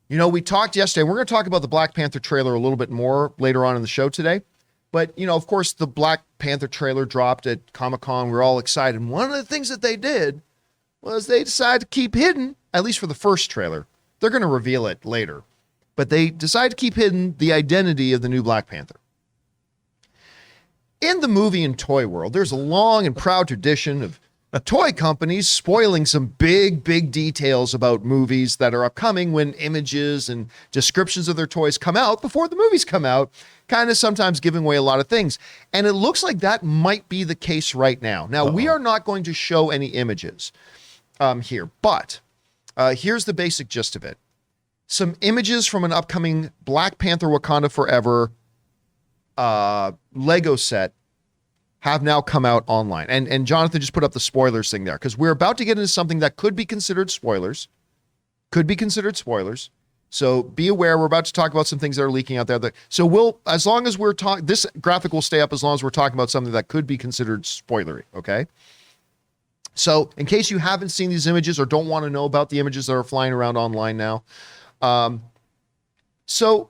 We talked yesterday. We're going to talk about the Black Panther trailer a little bit more later on in the show today. But, of course, the Black Panther trailer dropped at Comic-Con. We were all excited. And one of the things that they did was they decided to keep hidden, at least for the first trailer. They're going to reveal it later. But they decided to keep hidden the identity of the new Black Panther. In the movie and toy world, there's a long and proud tradition of toy companies spoiling some big details about movies that are upcoming when images and descriptions of their toys come out before the movies come out, kind of sometimes giving away a lot of things. And it looks like that might be the case right now. Now, we are not going to show any images here, but here's the basic gist of it. Some images from an upcoming Black Panther Wakanda Forever Lego set have now come out online. And Jonathan just put up the spoilers thing there because we're about to get into something that could be considered spoilers. So be aware, we're about to talk about some things that are leaking out there. So as long as we're talking, this graphic will stay up as long as we're talking about something that could be considered spoilery, okay? So in case you haven't seen these images or don't want to know about the images that are flying around online now. So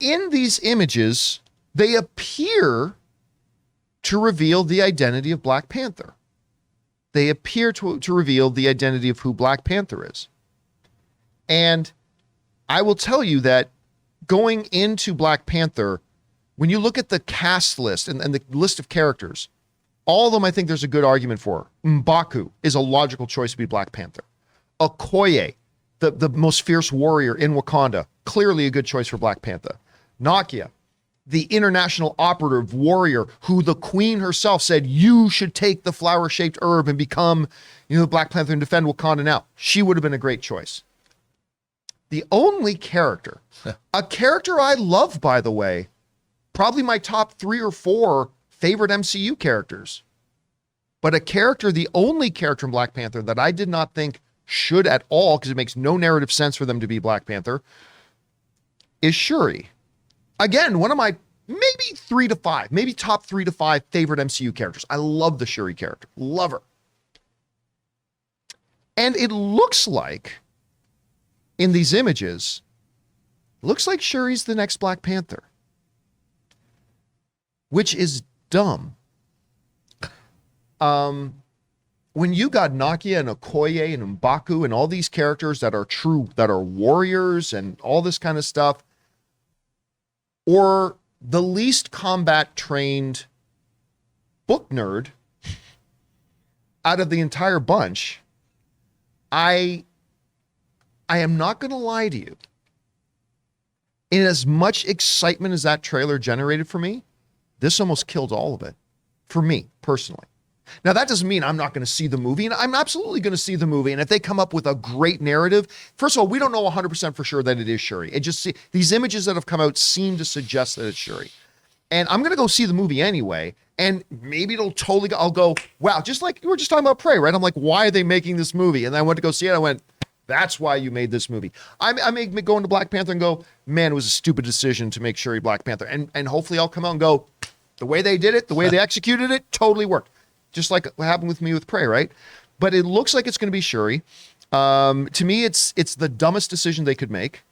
in these images, they appear to reveal the identity of Black Panther. They appear to reveal the identity of who Black Panther is. And I will tell you that going into Black Panther, when you look at the cast list and the list of characters, all of them I think there's a good argument for. M'Baku is a logical choice to be Black Panther. Okoye, the most fierce warrior in Wakanda, clearly a good choice for Black Panther. Nakia, the international operative warrior who the queen herself said, you should take the flower-shaped herb and become, the Black Panther and defend Wakanda now. She would have been a great choice. The only character, a character I love, by the way, probably my top 3 or 4 favorite MCU characters, but the only character in Black Panther that I did not think should at all, because it makes no narrative sense for them to be Black Panther, is Shuri. Again, one of my maybe 3 to 5, maybe top 3 to 5 favorite MCU characters. I love the Shuri character. Love her. And it looks like, in these images, looks like Shuri's the next Black Panther. Which is dumb. When you got Nakia and Okoye and M'Baku and all these characters that are warriors and all this kind of stuff, or the least combat trained book nerd out of the entire bunch, I am not going to lie to you. In as much excitement as that trailer generated for me, this almost killed all of it for me personally. Now, that doesn't mean I'm not going to see the movie, and I'm absolutely going to see the movie. And if they come up with a great narrative, first of all, we don't know 100% for sure that it is Shuri. These images that have come out seem to suggest that it's Shuri. And I'm going to go see the movie anyway, and maybe I'll go, wow, just like we were just talking about Prey, right? I'm like, why are they making this movie? And I went to go see it, I went, that's why you made this movie. I may go into Black Panther and go, man, it was a stupid decision to make Shuri Black Panther. And hopefully I'll come out and go, the way they did it, the way they executed it, totally worked. Just like what happened with me with Prey, right? But it looks like it's going to be Shuri. To me, it's the dumbest decision they could make.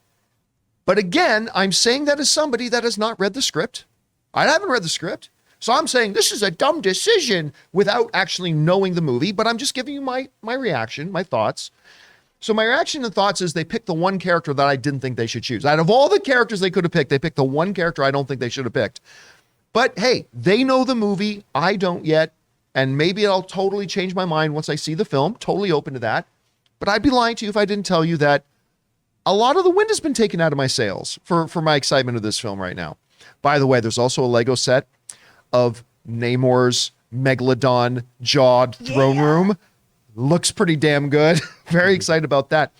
But again, I'm saying that as somebody that has not read the script. I haven't read the script. So I'm saying this is a dumb decision without actually knowing the movie. But I'm just giving you my reaction, my thoughts. So my reaction and thoughts is they picked the one character that I didn't think they should choose. Out of all the characters they could have picked, they picked the one character I don't think they should have picked. But hey, they know the movie. I don't yet. And maybe I'll totally change my mind once I see the film. Totally open to that. But I'd be lying to you if I didn't tell you that a lot of the wind has been taken out of my sails for my excitement of this film right now. By the way, there's also a Lego set of Namor's Megalodon-jawed throne room. Looks pretty damn good. Very excited about that.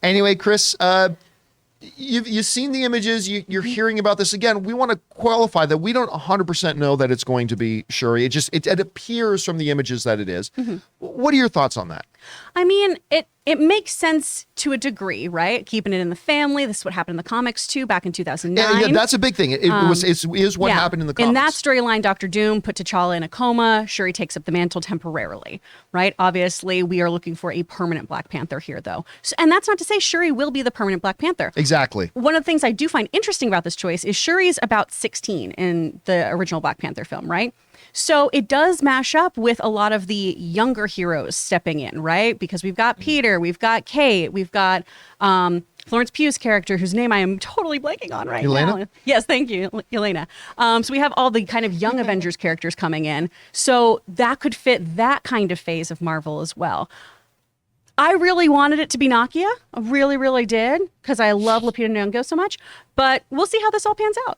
Anyway, Chris, you've seen the images. You're hearing about this. Again, we want to qualify that we don't 100% know that it's going to be Shuri. It appears from the images that it is. What are your thoughts on that? I mean, it makes sense to a degree, right? Keeping it in the family. This is what happened in the comics too, back in 2009. Yeah, that's a big thing. It is what happened in the comics. In that storyline, Dr. Doom put T'Challa in a coma. Shuri takes up the mantle temporarily, right? Obviously, we are looking for a permanent Black Panther here, though. And that's not to say Shuri will be the permanent Black Panther. Exactly. One of the things I do find interesting about this choice is Shuri's about 16 in the original Black Panther film, right? So it does mash up with a lot of the younger heroes stepping in, right? Because we've got Peter, we've got Kate, we've got Florence Pugh's character, whose name I am totally blanking on right now. Yes, thank you, Elena. So we have all the kind of young Avengers characters coming in. So that could fit that kind of phase of Marvel as well. I really wanted it to be Nakia. I really, really did, because I love Lupita Nyong'o so much. But we'll see how this all pans out.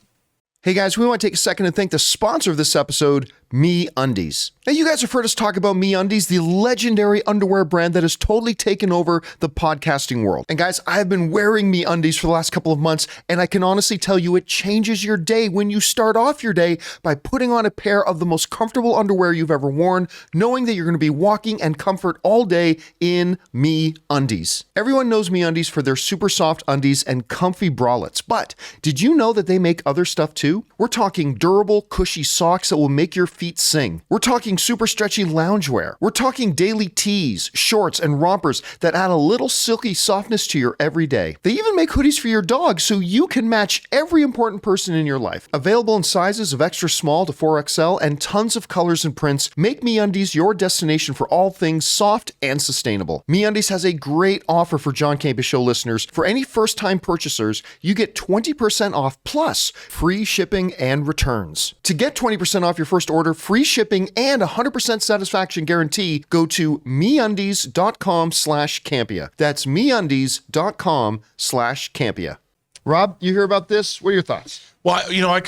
Hey guys, we want to take a second and thank the sponsor of this episode, MeUndies. Now you guys have heard us talk about MeUndies, the legendary underwear brand that has totally taken over the podcasting world. And guys, I have been wearing MeUndies for the last couple of months, and I can honestly tell you it changes your day when you start off your day by putting on a pair of the most comfortable underwear you've ever worn, knowing that you're going to be walking in comfort all day in MeUndies. Everyone knows MeUndies for their super soft undies and comfy bralettes, but did you know that they make other stuff too? We're talking durable, cushy socks that will make your feet sing. We're talking super stretchy loungewear. We're talking daily tees, shorts, and rompers that add a little silky softness to your everyday. They even make hoodies for your dog so you can match every important person in your life. Available in sizes of extra small to 4XL and tons of colors and prints, make MeUndies your destination for all things soft and sustainable. MeUndies has a great offer for John Campea Show listeners. For any first-time purchasers, you get 20% off plus free shipping and returns. To get 20% off your first order, free shipping, and 100% satisfaction guarantee, go to MeUndies.com/Campea. That's MeUndies.com/Campea. Rob, you hear about this? What are your thoughts? Well, I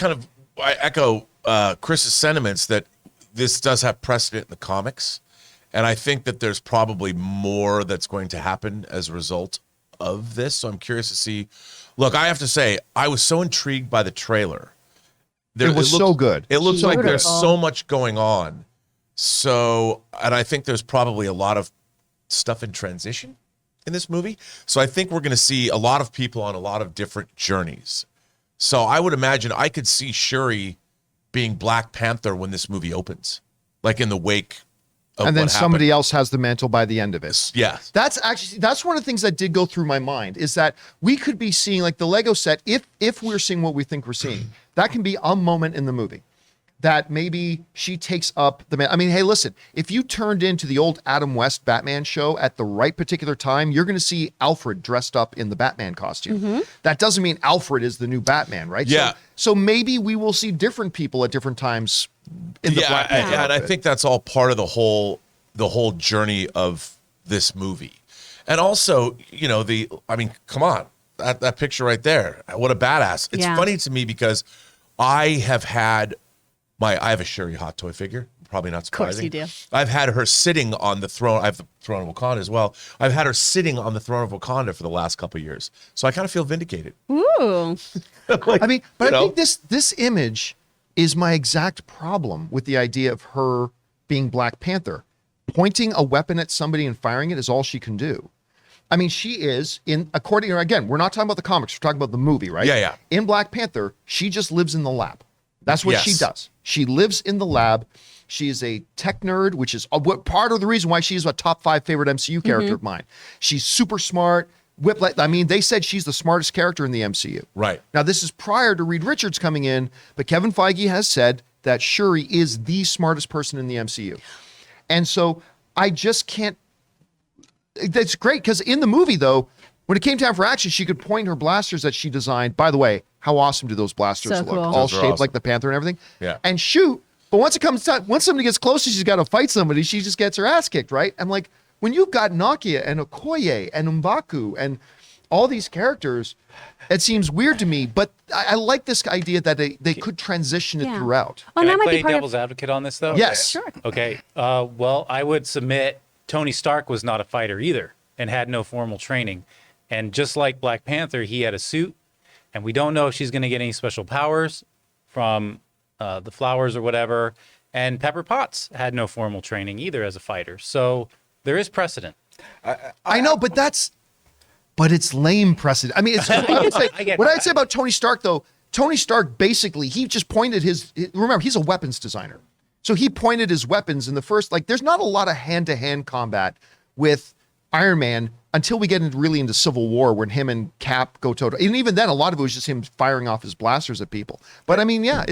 echo Chris's sentiments that this does have precedent in the comics. And I think that there's probably more that's going to happen as a result of this. So I'm curious to see. Look, I have to say, I was so intrigued by the trailer. It was so good. It looks So like beautiful. there's so much going on. So, and I think there's probably a lot of stuff in transition in this movie. So I think we're going to see a lot of people on a lot of different journeys. So I would imagine I could see Shuri being Black Panther when this movie opens, like in the wake of and then what somebody happened. else has the mantle by the end of it. Yes. That's one of the things that did go through my mind, is that we could be seeing, like the Lego set, if we're seeing what we think we're seeing, that can be a moment in the movie that maybe she takes up the man. I mean, hey, listen, if you turned into the old Adam West Batman show at the right particular time, you're going to see Alfred dressed up in the Batman costume. That doesn't mean Alfred is the new Batman, right? Yeah. So maybe we will see different people at different times in the Black Panther and I outfit. think that's all part of the whole journey of this movie. And also, come on, that picture right there, what a badass. It's funny to me because I have a Shuri hot toy figure, probably not surprising. Of course you do. I've had her sitting on the throne. I have the throne of Wakanda as well. I've had her sitting on the throne of Wakanda for the last couple of years. So I kind of feel vindicated. Ooh. I mean, but I think this image is my exact problem with the idea of her being Black Panther. Pointing a weapon at somebody and firing it is all she can do. I mean, she is, again, we're not talking about the comics, we're talking about the movie, right? Yeah. In Black Panther, she just lives in the lab. That's what she does. She lives in the lab. She is a tech nerd, which is part of the reason why she's a top 5 favorite MCU character of mine. She's super smart. They said she's the smartest character in the MCU. Right. Now, this is prior to Reed Richards coming in, but Kevin Feige has said that Shuri is the smartest person in the MCU. And so I just can't. That's great, because in the movie, though, when it came time for action, she could point her blasters that she designed. By the way, how awesome do those blasters So look? cool. All Those are shaped awesome. like the Panther and everything. Yeah. And shoot. But once somebody gets closer, she's got to fight somebody. She just gets her ass kicked, right? I'm like, when you've got Nakia and Okoye and M'Baku and all these characters, it seems weird to me. But I like this idea that they could transition it Yeah. throughout. Oh, Can that I might play be part devil's of. advocate on this, though? Yes. Sure. Okay. Well, I would submit Tony Stark was not a fighter either and had no formal training. And just like Black Panther, he had a suit, and we don't know if she's going to get any special powers from the Flowers or whatever, and Pepper Potts had no formal training either as a fighter. So there is precedent. I know, but it's lame precedent. I mean, what I'd say about Tony Stark, though, Tony Stark basically, he just pointed remember, he's a weapons designer. So he pointed his weapons in the first, like, there's not a lot of hand-to-hand combat with Iron Man until we get into Civil War, when him and Cap go toe-to-toe. And even then, a lot of it was just him firing off his blasters at people. But I mean, yeah,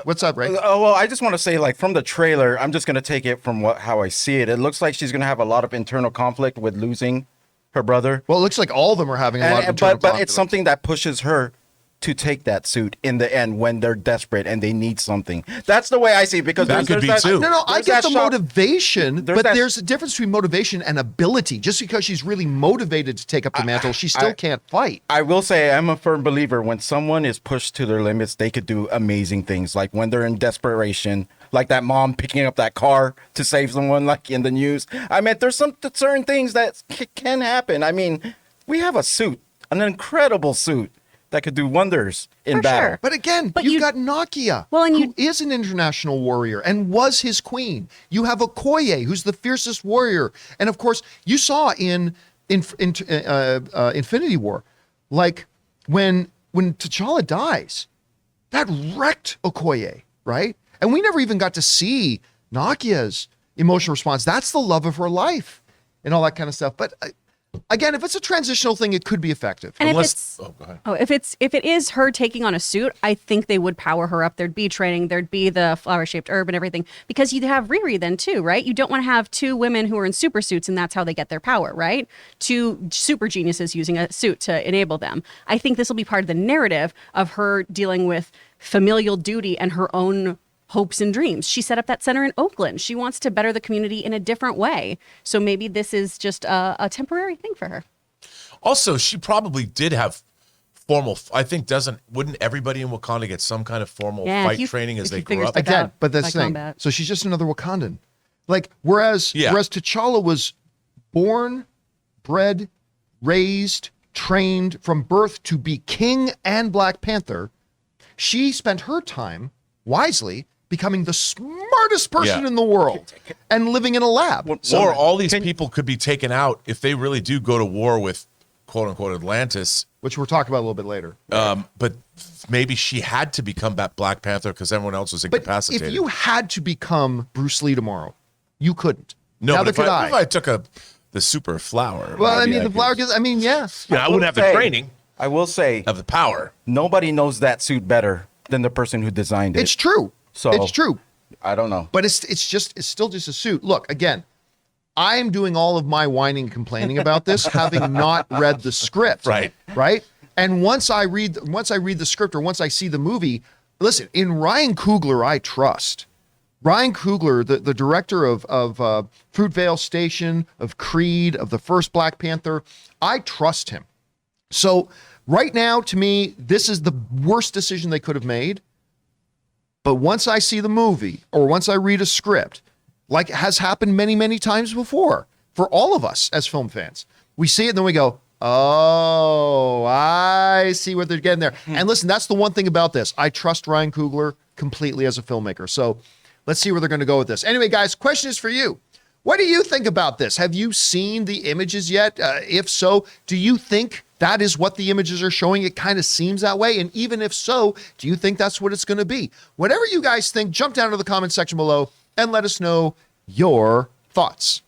what's up, Ray? Oh, well, I just want to say, like, from the trailer, I'm just going to take it from how I see it. It looks like she's going to have a lot of internal conflict with losing her brother. Well, it looks like all of them are having a lot of internal but conflict. it's something that pushes her to take that suit in the end when they're desperate and they need something. That's the way I see it, because That could be too. No, I there's get that the shot- motivation, there's but that- there's a difference between motivation and ability. Just because she's really motivated to take up the mantle, she still can't fight. I will say I'm a firm believer when someone is pushed to their limits, they could do amazing things. Like when they're in desperation, like that mom picking up that car to save someone, like in the news. I mean, there's some certain things that can happen. I mean, we have a suit, an incredible suit that could do wonders in For battle. sure. But again, But you've you- got Nakia, Well, and who you- is an international warrior and was his queen. You have Okoye, who's the fiercest warrior. And of course, you saw in Infinity War, like when T'Challa dies, that wrecked Okoye, right? And we never even got to see Nakia's emotional response. That's the love of her life and all that kind of stuff. But again, if it's a transitional thing, it could be effective. And Unless, go ahead. if it is her taking on a suit, I think they would power her up. There'd be training, there'd be the flower-shaped herb and everything, because you'd have Riri then too, right? You don't want to have two women who are in super suits and that's how they get their power, right? Two super geniuses using a suit to enable them. I think this will be part of the narrative of her dealing with familial duty and her own hopes and dreams. She set up that center in Oakland. She wants to better the community in a different way. So maybe this is just a temporary thing for her. Also, she probably did have formal. I think wouldn't everybody in Wakanda get some kind of formal Yeah, fight training as if they you grew figure up? stuff Again, out but that's by the thing. combat. So she's just another Wakandan. Like, whereas T'Challa was born, bred, raised, trained from birth to be king and Black Panther, she spent her time wisely becoming the smartest person Yeah. in the world and living in a lab. Or all these people could be taken out if they really do go to war with quote unquote Atlantis. Which we'll talk about a little bit later. But maybe she had to become that Black Panther because everyone else was But incapacitated. if you had to become Bruce Lee tomorrow, you couldn't. no, Neither but could if I took the super flower. Well, I maybe mean, the could- flower gives, I mean, yeah. I wouldn't have the Hey, training I will say, of the power. nobody knows that suit better than the person who designed it. It's true. So- it's true. I don't know. But it's still just a suit. Look, again, I'm doing all of my whining and complaining about this, having not read the script. Right. Right. And once I read the script or once I see the movie, listen, in Ryan Coogler, I trust. Ryan Coogler, the director of Fruitvale Station, of Creed, of the first Black Panther, I trust him. So right now, to me, this is the worst decision they could have made. But once I see the movie or once I read a script, like has happened many, many times before for all of us as film fans, we see it and then we go, oh, I see what they're getting there. And listen, that's the one thing about this. I trust Ryan Coogler completely as a filmmaker. So let's see where they're going to go with this. Anyway, guys, question is for you. What do you think about this? Have you seen the images yet? If so, do you think that is what the images are showing? It kind of seems that way. And even if so, do you think that's what it's going to be? Whatever you guys think, jump down to the comment section below and let us know your thoughts.